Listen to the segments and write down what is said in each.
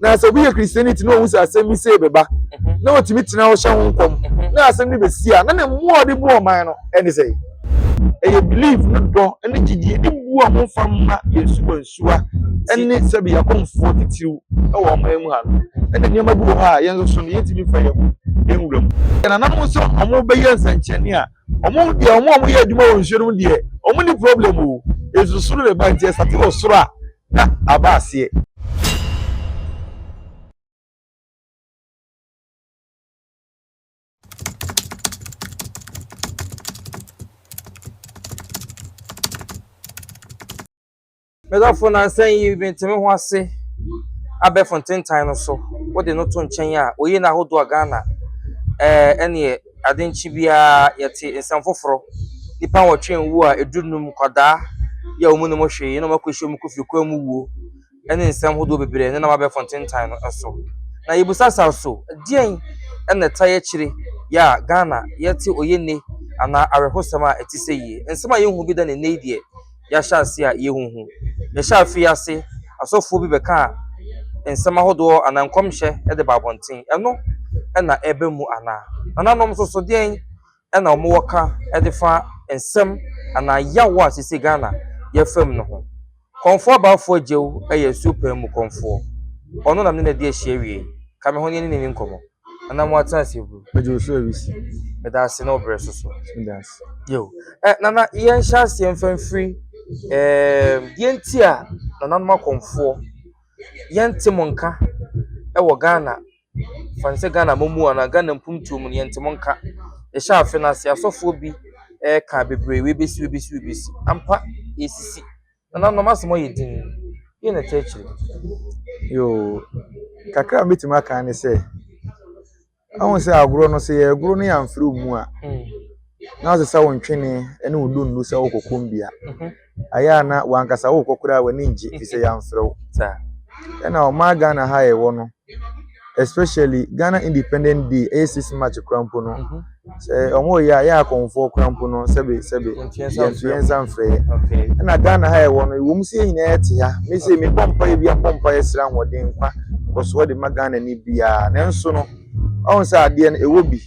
na so be Christianity no hu asem say beba na otimi tina wo hye ho nkom na asem ni besi a na na mo de bo man no ene say e believe no do ene gidie di bu am famma yesu wansuwa ene se be yakomfo titiw e wo man mu ha ene niam bu ha yenso so no yetimi fa yam enwuram na na mo so omo be yensanchene a omo de omo ye adwuma wo nhwerum de omo ni problem o yesu so no be ba ntie sate wo soro a na abase Medafo na nsan yi bentime ho ase abe Fontaine no so wo de no to nchen a oyi na hodo Ghana ene adenchi bia yete nsam foforo nipa wotwe nwu a edunum kwada ya omu mo hwe na makohwe mu kofiri kwa mu wuo ene nsam hodo bebere ne na abe Fontaine no so na yibusasa so dien ene taye kire ya Ghana yete oyene ana arehosama etise yi nsama yehu bi da ne neidie ya shase a yehuhu ya shafi ase asofo bi beka ensema hodo anankomhye e de babonten eno na ebe mu ana ananom so den na omo woka e de fa ensem ana yawo asisi Ghana ya fam no ho konfo baafo ajew e super mu konfo ono nam ne na de ahia wie ka me ho ne ni nkomo anam wata asebu mejo so awisi da ase no breso so das yo nana yen shase mfamfiri yenti a nananuma konfo yenti monka wo Ghana fanse Ghana momu ana Ghana mpumtu mu yenti monka e sha afi na se asofo bi ka bebre we besi ampa esisi nananuma asemo yedin ye na techiri yo kakra metima kan ne se awon se agro no se agro no yamfiri mu a na se sa wontwene ene wodunnu se wokokombia aya na wankasa wo kokura wani nji fi se yamfrew sa na o ma Ghana ha ye wo no especially Ghana Independent Day 6 March krampo no se omo ya konfo krampo no sebe yensan frɛ okay na Ghana ha ye wo no wo msi nyina ete ha me se me pompa ye bia pompa ye sra hoden kwa koso de ma Ghana ni bia nenso no on sa ade no ewo bi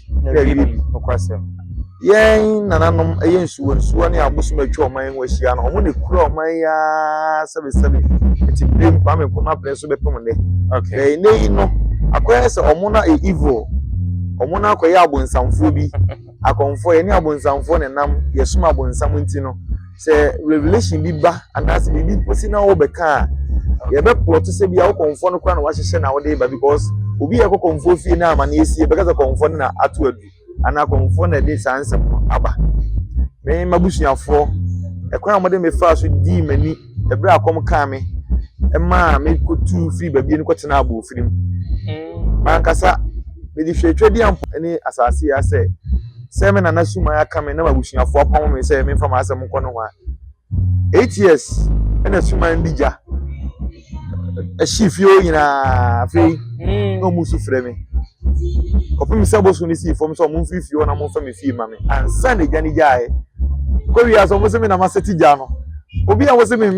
bi okwasem yen nananom eyensuwo ne abosoma atwa oman wahia no omo ne kura oman ya sebe eti blame kwa me kuma preso be pom ne okay nei no akoya se omo na evil omo na akoya abonsamfo bi akonfo ye ne abonsamfo ne nam yesuma abonsam nti no se revelation bi ba anase bi posi na wo beka ye be plot se bia wo konfo no kwa na wahyehe na wo de ba because obi ye konfo fie na amana esie beka se konfo na atu adu ana konfo na de sansem aba me mabusuafo ekwan amode me fa so di mani ebre akom ka me ma me kotu free babie ni kwetena abo firim mankasa me di hwetwe di ampo ni asase ya se me na nasuma ya ka me na mabusuafo apam me se me fa ma asem nko no ho 8 years ena suma ndija ashifio nyina fe no musu frɛ me kopim sabo so ni si fom so mo mfifio na mo fa me fie ma me ansa ne gani jae ko wi aso mo se me na maseti ja no obi a wo se me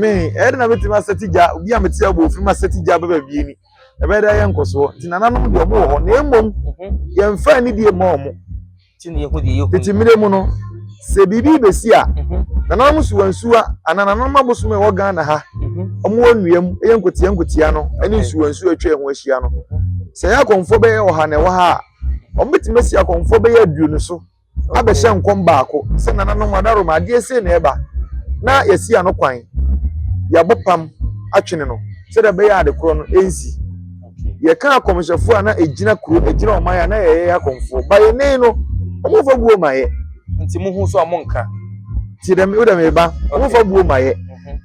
na beti maseti ja obi a meti abo fi maseti ja baba bie ni e be da ye nkoso ti nananom de omo ho na emom ye mfa ni die mo omo ti ne yehu de yehu ti mire mu no se bibi besi a nananom suwansuwa anananom aboso me wo Ghana ha omo wanuam ye nkotia no ani suwansuwa atwa ho ahia no se ya konfo be oha na wo ha ombeti mesi ya konfo be ya duonu so abehye nkom baako se nananom adaro ma de ese na eba na yesi ano kwan ya bopam atwene no se da be ya de kro no ensi ye kan akomhyefo a na ejina kuro ejina omaya na ye ya konfo ba ye nei no omo fa buo maye nti mu hu so amonka ti dem o da me ba omo fa buo maye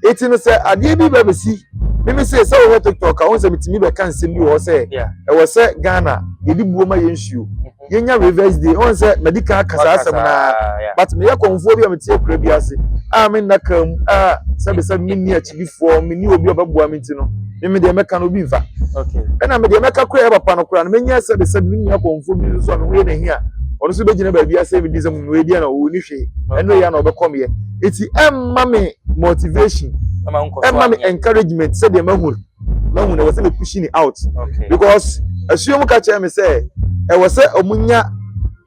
eti no se ade bi ba besi mimi se wo TikTok a won se mitimi be kan nsem bi wo se e wo se Ghana ye di buo ma ye nsuo ye nya reverse day won se medical kasa asem na but me ye konfo bi a metie kura bi ase a me nakam a se minni achibifo minni obi obabua minti no mimi de meka no bi mfa okay na me de meka kura e papa no kura no menya se minni konfo bi so no we na hia ono so be gina ba bi ase bi dizem no we dia na wo ni hwe eno ya na obekom ye eti emma me motivation emma me encouragement say de mahur mahu na wase be pushing it out Okay. because asuom ka kye me say e wase omunya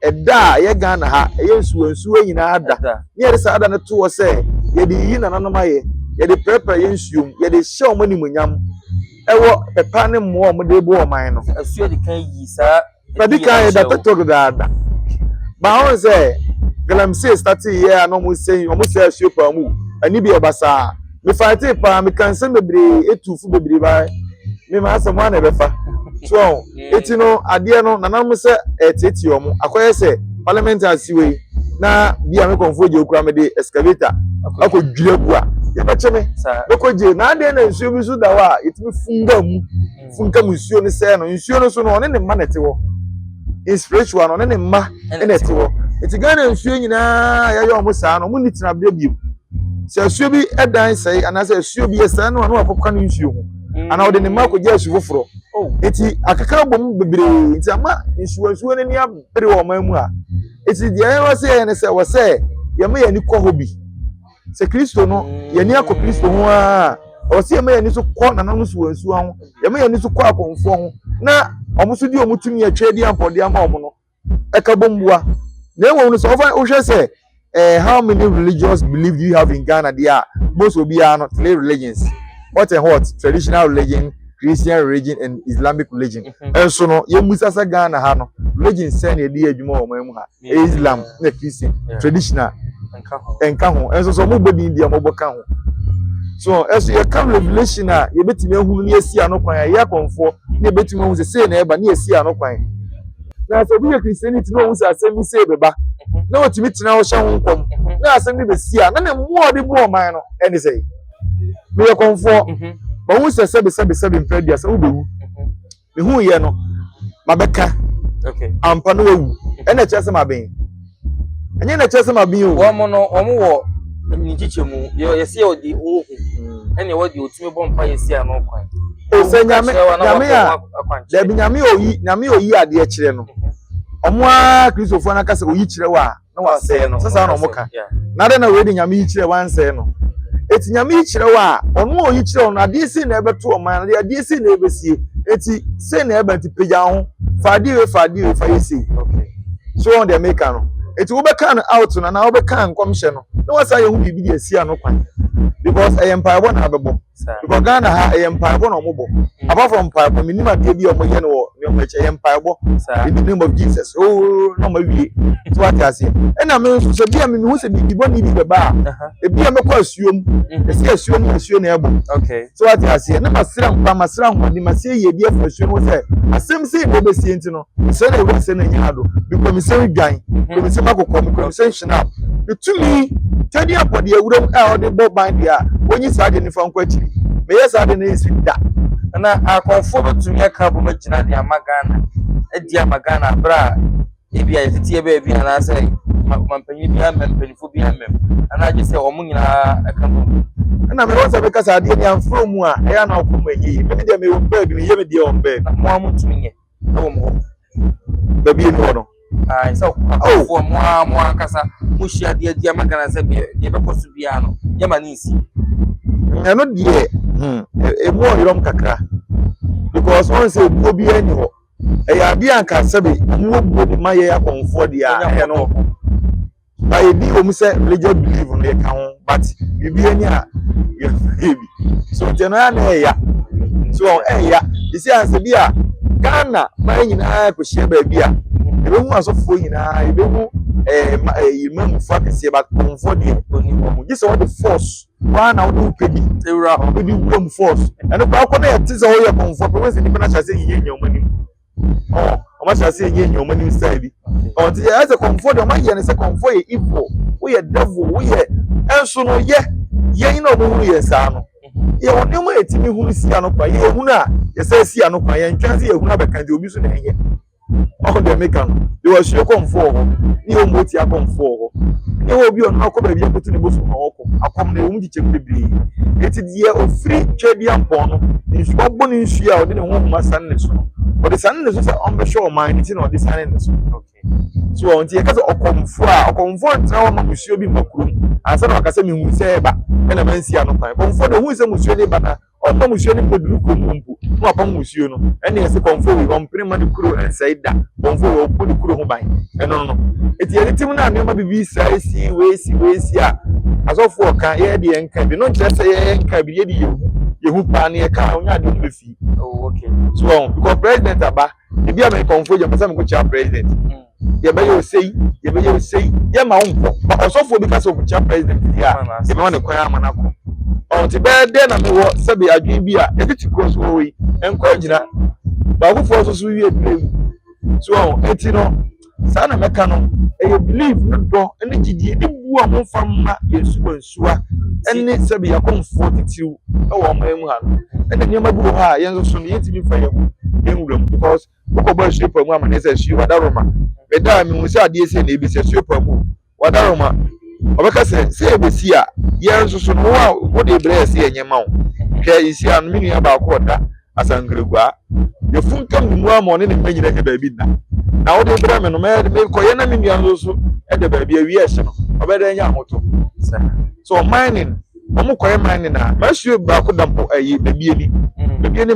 eda ye Ghana ha ye nsuo nyina ada ne ye sa ada ne to wo say ye de yi na nanom aye ye de prepare ye nsuom ye de hye omani munyam ewo pepa ne mo mo de bo oman no Asuo de kan yi sa medical ye da to da ba on say galam say start here no mo say asuo pa mu ani bi obasa me fight pa me kan say bebre etufu bebre ba me ma asem na befa so eti no ade no nanam say eteti omo akoye say parliament asiwe na bia me konfo je okura me de excavator akodwire bu a ye beche me bekoje na ade na nsuo bi so da wa etimi funga mu nsuo ne say no nsuo no so no ne ma nete wo spiritual no ne ma nete wo eti Ghana nsuo nyina ya yo mo saa no mo ni tina bia bia se nsuo bi edan sei ana se nsuo bi esa no no akokwa no nsuo ho ana ode ne ma ko je asu foforo eti akaka bom bebre eti ama nsuo ne ni abere wo man mu a eti de ayo se ne se wo se ye ma ye ni ko hobi se Kristo no ye ni akọ Kristo ho a o se ye ma ye ni so ko na no nsuo ho ye ma ye ni so ko akonfo ho na omuso di omutumi atwedi ampode ama omo no eka bombua na ewo no so o hwe se how many religious beliefs do you have in Ghana? There are most of are three religions. What and what? Traditional religion, Christian religion, and Islamic religion. And so no, you must say Ghana ha no religion send a dear Jumo Islam, the Christian, traditional, and kaho. And so nobody in the mobile kaho. So as you come revelation, you bet me who near see no kwanya, ya comfort, you bet me who say never near see no kwanya. Now so be a Christianity no who's say me say beba. Na otimi tina wo hye ho nkom na asem ni besi a na ne mo ode bo man no ene sei me ye konfo ba hu se mpredi asa wo bewu me hu ye no mabeka okay ampa no wu ene chese maben enye na chese maben o wo mo no omo wo ni chichemu ye se odi ohu ene wodi otimi bompa ye si ano kwan o se nyame a da bi nyame oyi ade a kire no omwa Kristofo na kase oyi kire wa na wase no sasa na omoka na de na we de nyame yi kire wanse no eti nyame yi kire wa ono oyi kire ono ade si na ebeto oman ade si na ebesie eti se na ebenti peja ho fa yesi okay so on the maker no eti wo beka no out na wo beka nkomhye no na wasa ye hu bibi de esi ano kwan because empire na abebo because Ghana ha empire na omobo apart from empire minima de bi omoye no ne omoche empire in the name of Jesus oh no ma wie so what you say na me so bia me hu se bibi boni bi beba e bia me kwa asuom e se asuom na ebo okay so what you say na masira ho ni masie ye bia fa asuom se asem se bo be sie ntino se na we se na nyado because me se dwan me se makokọ me se hina etumi tadi apode awuram a ode bo ban dia wonyi saade ni fa nkwachi me yes saade na isi da na akonfo betumi aka bo magina de amagana edi amagana bra e bia yetitie ba bia na say mampanyi bia mampanifo bia mem ana je say omo nyina aka bo na me won sabe ka saade ni amfro mu a e ya na okoma yi me de me won bag ni ye me de on bag mo amutumi nye na wo mo ba bi no no ai so akonfo mo akasa mo hia de amagana say bia ye be koso bia no ye ma ni isi eno de e mo yorom kakra because one say buo bi ani ho e ya bia nka sabe mo buo de ma ye akonfo de a e no ba e bi o mu say religious belief no ye ka ho but bi ani a ye bi so je no ya na e ya so e ya isi anse bi a Ghana ma nyina ko hye ba bi a e be hu asofo nyina e be hu imam fa kese ba konfo de oni mo just what the force wa na wo pedi ewura ho pedi wom force eno kwa ko na yete ze wo ye konfo pe we ni na chase yin nyomani o ma chase yin nyomani style bi o ti as a konfo de ma ye ne se konfo ye evil wo ye devil wo ye enso no ye na mo hu ye sa no ye woni mo etimi hu si ano kwa ye hu na ye se si ano kwa ye ntwa se ye hu na be kan de obi so na ye o de make am they was your konfo ni o mo ti akonfo ni o bi on akọ ba bi akotu ni boso ọkọ akom na ewum jiche bebre eti die o free trade ampon no nsu ogbo ni nsu a o de ne ho ma san ne so o de san ne so say on be show man ti na o de san ne so okay so on ti e ka say okomfo ntra o no musuo bi makurum ansa na akasa mi hu say ba na man si ano kwan okomfo de hu say musuo de ba na ọmọ musuo ni poduru ko mumpu no apa musuo no ene yesi konfo wi omprema de kuro ensaida konfo wi opodi kuro ho ban eno no eti editim na anema bibi sa esi we si a asofo oka ye de enka bi no nkyerese ye enka bi ye de yehu pa ne ka onya de mo fi Oh, okay. so because president aba e bi am konfo je pesa me ko cha president ye be yo sei ye ma unko ba asofo bi ka se ko cha president ya ye be won kwan amanako onti be de na me wo sabi adwen bi a e ti cross wo yi enko agina ba ku fo so wie believe so eti no sa na meka no e believe no do ene gigi e bu a mo famma yesu wansuwa ene sabi yakonfo titiw e wo ma emu ha no ene nyema bi wo ha yenzo so no yeti bi fa yemu yenwuram because ko ba shape mu amane se shi wadaroma me da mi hu se ade ese na ebi se shape mu wadaroma obeka se ebesi a yenzo so no a wo de bre se enyema wo hwe isi an mi nua ba ko da asangregua ye funka mu amone ne manyina ke ba bi na wo de bre me no me ko ye na mi nua nzo so e de ba bi awi ehye no obeda nya hoto so mining omo koye mining na ma sure ba ko dampo ayi ba bi ni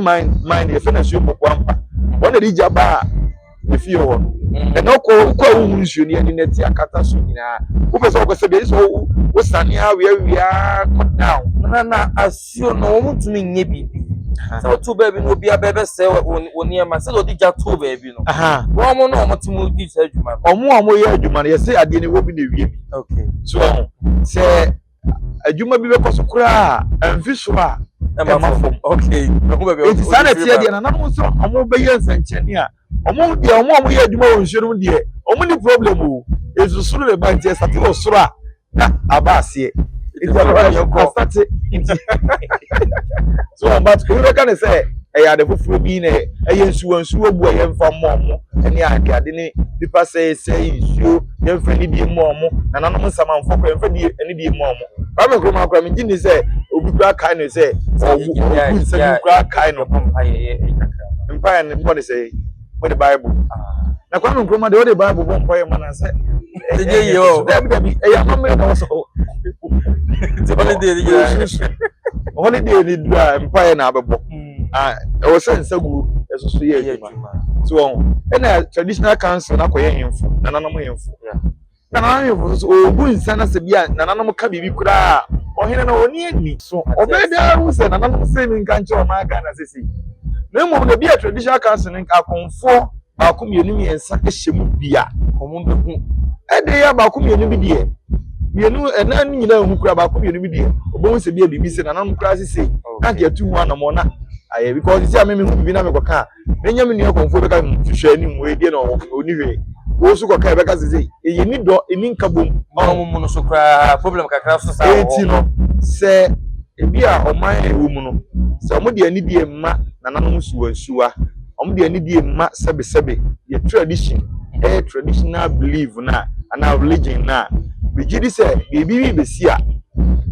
mine ye fena sure po ampa wona di jaba e fi ho e no ko wu nsuo ni ani neti akata so nyina wo pese ko se bi so wo sane awia ko down na asio no mutumi nye bibi so to baby no bia bebe se woni e ma se do di ja to baby no wo mo no mo timu di se adwuma omo ye adwuma ye se ade ni wo bi na wie bi okay so se adwuma bi be koso kura amfi so a emafom okay no baby enti sana tie de na no so omo be ye nsanchani a omo de omo ye adwuma wo nsuo de omo ni problem o ezu suru be ba ntie sate wo suru a na abase enti aba start so but ko we can say e ya de fufuru bi na e ye nsuo bu ye mfa momo ene ade ne bipa say nsuo ye mfa ni bi momo na nanom samanfo ko ye mfa di ene di momo ba me ko ma kwa me gini say obi kura kai no say obu nsa kura kai no empire ne mo de say mo the bible na kwa me ko ma de o the bible bo mpo ye mana say je yo dabi e ya ma me na so holiday ni dua empire na abebo e wo sense gu esoso ye adwuma so na traditional council na koye hemfo na nanom hemfo na nanom hemfo so ogu nsa na se bia na nanom ka bibi kura ohene na oni ani so obeda hu se na nanom se mi nka nche o ma ga na sesi na mo na bia traditional council nka konfo ba ko mienu mi ensa ehyemu bia komo beku ede ya ba ko mienu bi de mienu ena ni nyina hu kura ba ko mienu bi de obo se bia bibi se na nanom kura sesi na ke atu hu anamo na aye because see amemi hu bibi na me koka enya me nua konfo be ka hwehwe ani mu e die na oni hwe wo su koka be ka sesi e ni do eni nka bom mo no so kra problem kakra so sa eti no se ebi a oman e wo mu no se omo de ani die ma na nanom suwa omo de ani die ma sebe ye tradition traditional belief na ana religion na be gidi se bibi be si a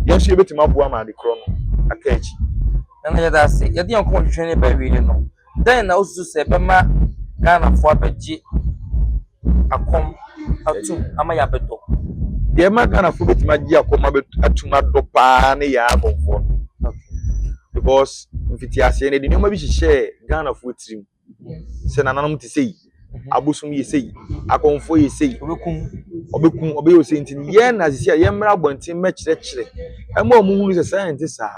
yesu ebetima boa ma de kro no akachi na ya da se ye de yanko hwehwe ne ba wi no then na osu se be ma Ghana fo abeji akom atum ama ya beto de ma Ghana fo betima gi akom atum adopa ne ya abonfo because mfiti ase ne de nyoma bi hihye Ghana fo tirim se nananom te sei abusum ye sei akonfo ye sei obekum obeyo sei ntini ye na sisi a ye mra bontin me kire ema omuhunu se scientist a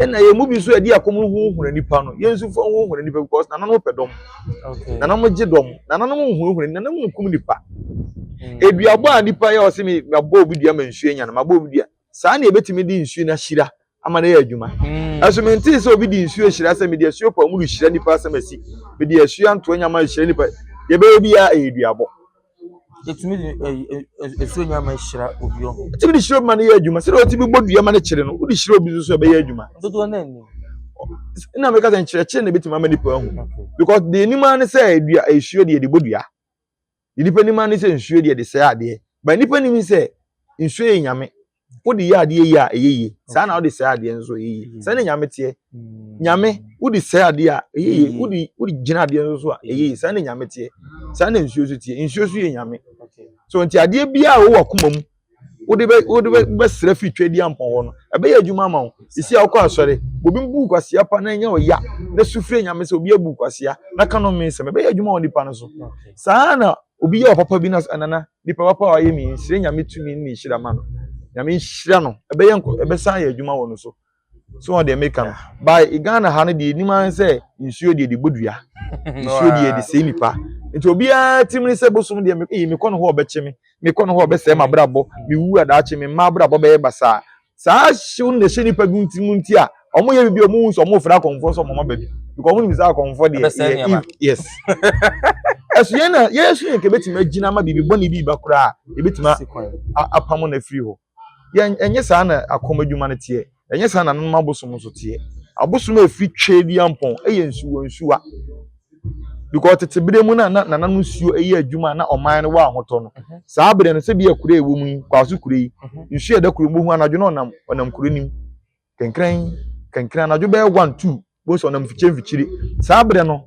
na ye mu bi so edi akomu huhunu nipa no ye nsu fo huhunu nipa because nananom pedom nananom gidom nananom huhunu nananom kum nipa eduabo a nipa ye o se me abo obi dua mansuo nya na mabo obi dua saa na ebetimi di nsuo na hira ama na ye adwuma asumenti se obi di nsuo hira se me di asuo pa mu hira nipa asamasi me di asuo anto nya ma hira nipa ye be obi ya eduabo etumi esuo nya ma hira obi o etimi di hira ma na ye adwuma se o ti bi bodua ma na kire no o di hira obi so be ye adwuma dodo na ni na me ka san kire na betima ma nipa hu because the nima ne say edua esuo de bodua nipa nima ne say nsuo de say ade ba nipa nimi say nsuo ye nyame wodi ya ade ye a eyeye sa na wodi say ade nso eyeye sa na nyame tie nyame wodi say ade a eyeye wodi gina ade nso a eyeye sa na nyame tie sa na nsuo so tie nsuo so ye nyame so nti ade bia wo wakoma mu wode be sra fi twedi ampon ho no ebe ya adwuma ma wo isi akọ asọre obi mbu kwasia pa na nya oya na sufre nyame se obi abu kwasia na kanu me se ebe ya adwuma wo nipa no so saa na obi ya papa bi na anana nipa papa wa ye mi sire nyame tumi ni hira ma no nyame hira no ebe ya ebe san ya adwuma wo no so on dey make am by Ghana ha no de ni man say nsuo de bodua nsuo de sei nipa nti obi a timni se bosom de me kono ho obeche me kono ho obese ma brabo me wu adaache me ma brabo be basa saa hyew ne hye nipa gunti a omo ye bibi omo nso omo fra konfo so omo ma baby because omo ni bisa konfo de yes esu ye na ye esu ye ke betima gina ma bibi boni bi ba kura e betima apamo na free ho ye enye saa na akomadwuma ne tie enye saa na nma bosom so tie abosom afri twedi ampon eye nsuwa because tete bire mu na nanu nsuo eye adwuma na oman no wa ahoto no saa bire no se bi akure ewo mu kwaso kure yi nsuo eda kure mu hu anadwo na onam kure nim kenkran anadwo be 1 2 bo so onam fichiri saa bire no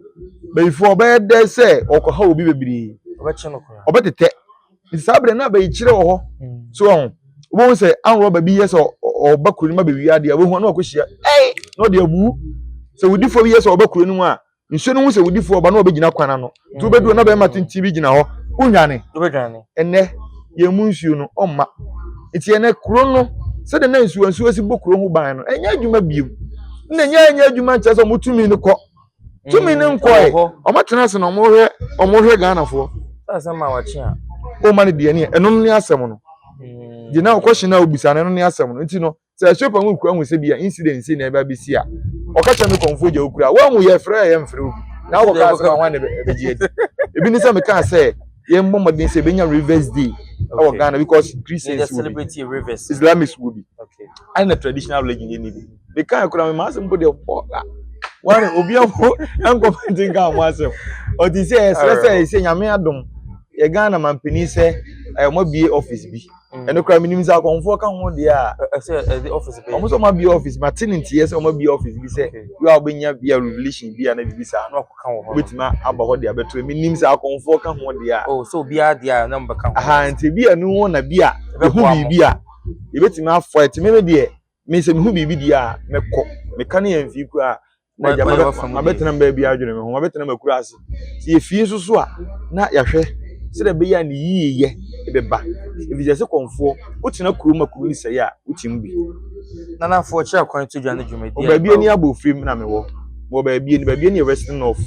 before be de se okoha obi bebiri obeche no kura obetete saa bire na be kire wo ho so obo se anro ba bi yeso obakure ma be wi ade abo hu na okohia no de abu se wudifo bi yeso obakure no mu a nsuo no hu se wudifo oba na obegina kwana no tu bedu na be matinti bi gina ho unwane obedwane enne ye mu nsuo no omma enti ene kuro no se de na nsuo si bokuro ho ban no enya adwuma biem na enya adwuma nche so mutumi ne ko tumi ne nko e omatena se no omohwe Ghana fo asa ma wachi a o ma ne de ne eno ne asem no gina question na obisa ne no ne asem no enti no se shopa mu kura hu se bia incident se na eba bisi a okacha me konfo je okura wa mu ye frɛ ye mfrɛ obi na wo ka se wa ne be je ebi ni se me ka se ye mmomodin se benya Rivers Day our Ghana because Christians celebrate Rivers Islamics will be okay and the traditional religion ye need be kan kura me masem go de one obi afo enko painting ka masem o ti se se nyame adom ye Ghana mampani se mo bie office bi eno kura minim sa konfo ka ho de a the office be omo so ma bie office maternity yes omo bie office bi se you are obenya bia revelation bia na bibi sa no akoka ho betima aba ho de abeto minim sa konfo ka ho de a oh so bia dia na mbaka ho aha nti bia nu ho na bia hu bibi a e betima afo etime me de me se me hu bibi de a mekọ me kan ya mfi ku a na jama ma betena ba bia adwene me ho ma betena makura ase ti efie susu a na yahwe se de be ya ni yiye ebeba ebi se konfo utina kuruma kuruni se ya utimbi nana fo che akwan to dwane dwumadi o ba bia ni abofrim na me wo ba bia ni Western of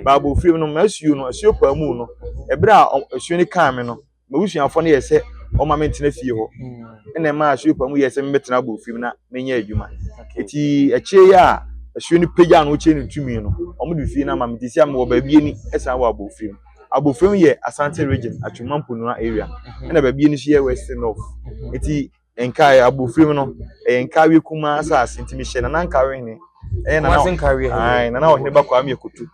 ba abofrim no masuo no asuo pa mu no ebre a asuo ni kan me no mawusuafo no ye se o ma mentena fie ho ene ma asuo pa mu ye se me betena abofrim na menya adwuma eti eche ya asuo ni peja no che ni tumi no o mu de fie na ma metisi am wo ba bia ni esa wo abofrim abofrim ye Asante region Atwumampo no area na ba bia ni so ye Western of eti enkai abofrim no enkai kuma asase ntimi hye na nankawe ne na na ohne ba kwa me kutu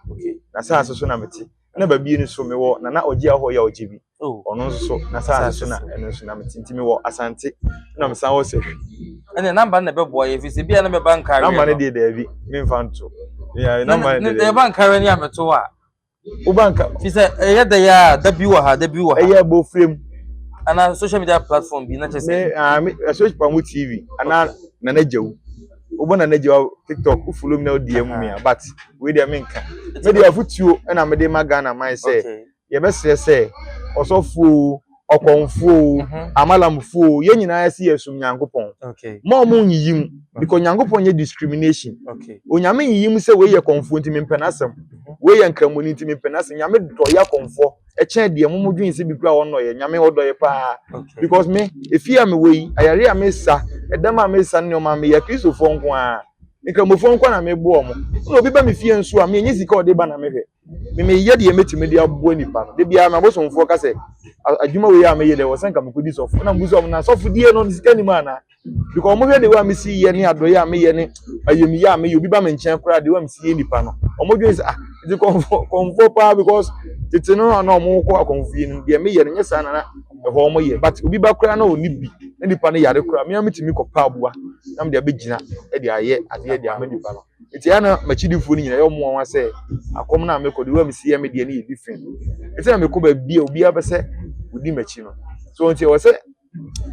na asase so na meti na ba bia ni so me wo na oji aho ya oji bi ono so na asase so na eno so na meti ntimi wo Asante na msan wo se ene number na be boy efisi bia na me bankawe number ne de David me mfanto ya number ne de bankawe ni abeto a ubanka fi se eye da ya da bi wo ha eye abofrim ana social media platform bi na chese me search pa mu TV ana na najewu obo na najewu TikTok follow me na DM me but we dey menka me dey afutuo na me dey magana man say ye be say osofo okonfo amalamfo ye nyina ya si yesum nyankopon mo mo nyiyim because nyankopon ye discrimination onyame nyiyim se we ye konfo ntimi mpenasem we ye nkramoni ntimi mpenasem nyame do ya konfo eche de mo modwin se bi kura wonno ye nyame odo ye pa because me efia me we ayare a me sa edam a me sa ne o ma me ye kristofo nko a nkramofo nko na me bo mo no obi ba me fie nso a me enyi sika ode ba na me hwe me ye de metime de abo nipa no de bia na bosomfo ka se adwuma we ya me ye de wo sanka me kodi sofo na mbuso na sofo die no sika ni ma na because mo hwe de wa me si ye ni ado ya me ye ni ayemi ya me ye obi ba me nchen kura de wa me si ye nipa no omodwe se di konfo pa because tete no na mo ko akonfie ni de me ye ni nyesa na ho mo ye but obi ba kura na oni bi na nipa no yare kura me ametimi ko pa aboa na me de abegina e de aye ade de amanipa no eti ana machidifo ni nyina yo mo wa se akom na me ko de wa me si ye me de ni different eti na me ko ba bia obi abese udi machi no so nti wo se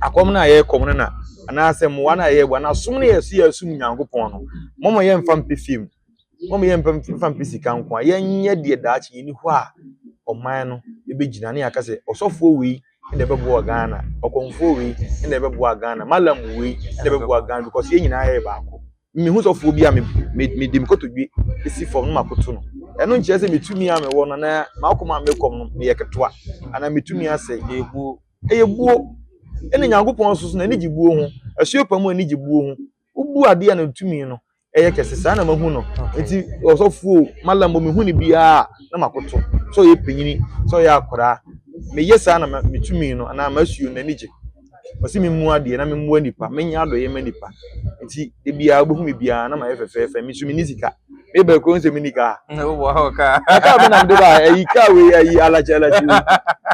akom na ye kom na anaasɛ mmoa na ye bua na som na ye so ye sum Nyankopɔn no momo ye mfa mpe film momo ye mfa mpe sika nko a ye de daachi ye ni hɔ a ɔman no ebegyina na yaka sɛ ɔsɔfo wi ende bɛboa Ghana ɔkonfo wi ende bɛboa Ghana malam wi ende bɛboa Ghana because ye nyina ye baako me hu sɔfo bi a me dim kotodwe esi fam no makoto no ɛno nkyɛ sɛ metumi a me wɔ no na maakoma mekom no me yɛketoa ana metumi asɛ eyebuo ene Nyankopɔn so na ni gibuo ho asuopamu ani gibuo ho ubu ade a na tumi no ɛyɛ kɛse saa na mahu no enti ɔsɔfo malam me hu ni bia na makoto so yɛ panyini so yɛ akora me yesa na metumi no ana masuo na ni gye osi me mu ade na me mu anipa menya adoye manipa enti de bia obohu me bia na ma yɛ fɛfɛɛfɛ me so me ni sika me ba ko nse me ni ka wo wa ka aka be na me ba ayi ka we ayi alachi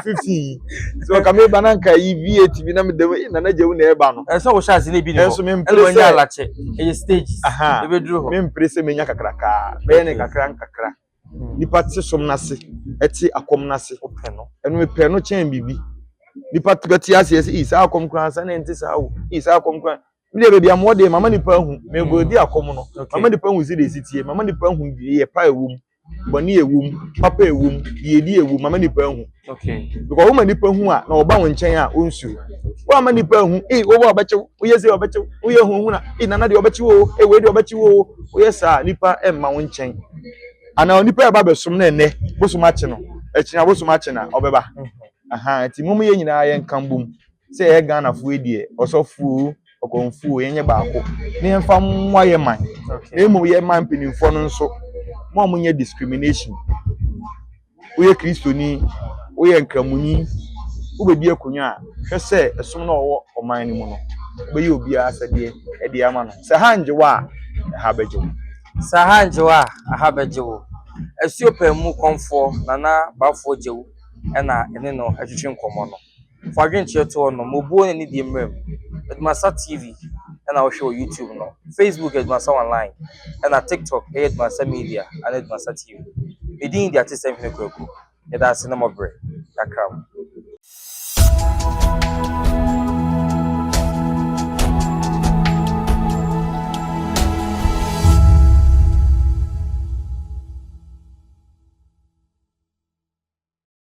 50 so ka me ba na nka yi VAT bi na me de na na jewu na e ba no so wo chance na bi ni so me ele wanya alache e stages e be duru ho me mprese menya kakraka be ne kakra nipa tse som na se eti akom na se open no eno me pɛ no chen bibi nipa tibeti ase isa akom kran sa na enti sa wo isa akom kran me de bia mo de mama nipa hu me go di akom no mama nipa hu si de sitie mama nipa hu ye pa ewum boni ewum papa ewum ye di ewum mama nipa hu okay because woman nipa hu a na oba wo nchen a onsu wo mama nipa hu wo ba obeche wo ye se obeche wo ye hu na nana de obeche wo we de obeche wo ye sa nipa emma wo nchen ana nipa e ba besom na ene bosom ache no echina bosom ache na obeba enti mumu ye nyina ye nkambum se ye Ghana fu edie osofu okonfu ye nye baako ne mfa mwa ye man na emu ye man pinimfo no nso mo amunye discrimination wo ye kristoni wo ye nkramuni wo bedi akunwa a hwe se esom na owo oman ni mu no be ye obi asade e de ama no se hanjewa ha bejo sa hanjewa ha bejo Asuopamu komfo nana bafo jewu na ene no atwetwe nkomo no fadwenche to no mobuo ne di mmrem Edmasa TV na wo hwe YouTube no Facebook Edmasa online na TikTok Edmasa Media and Edmasa TV edin di atesem hene kwaku eda ase na mobre kakram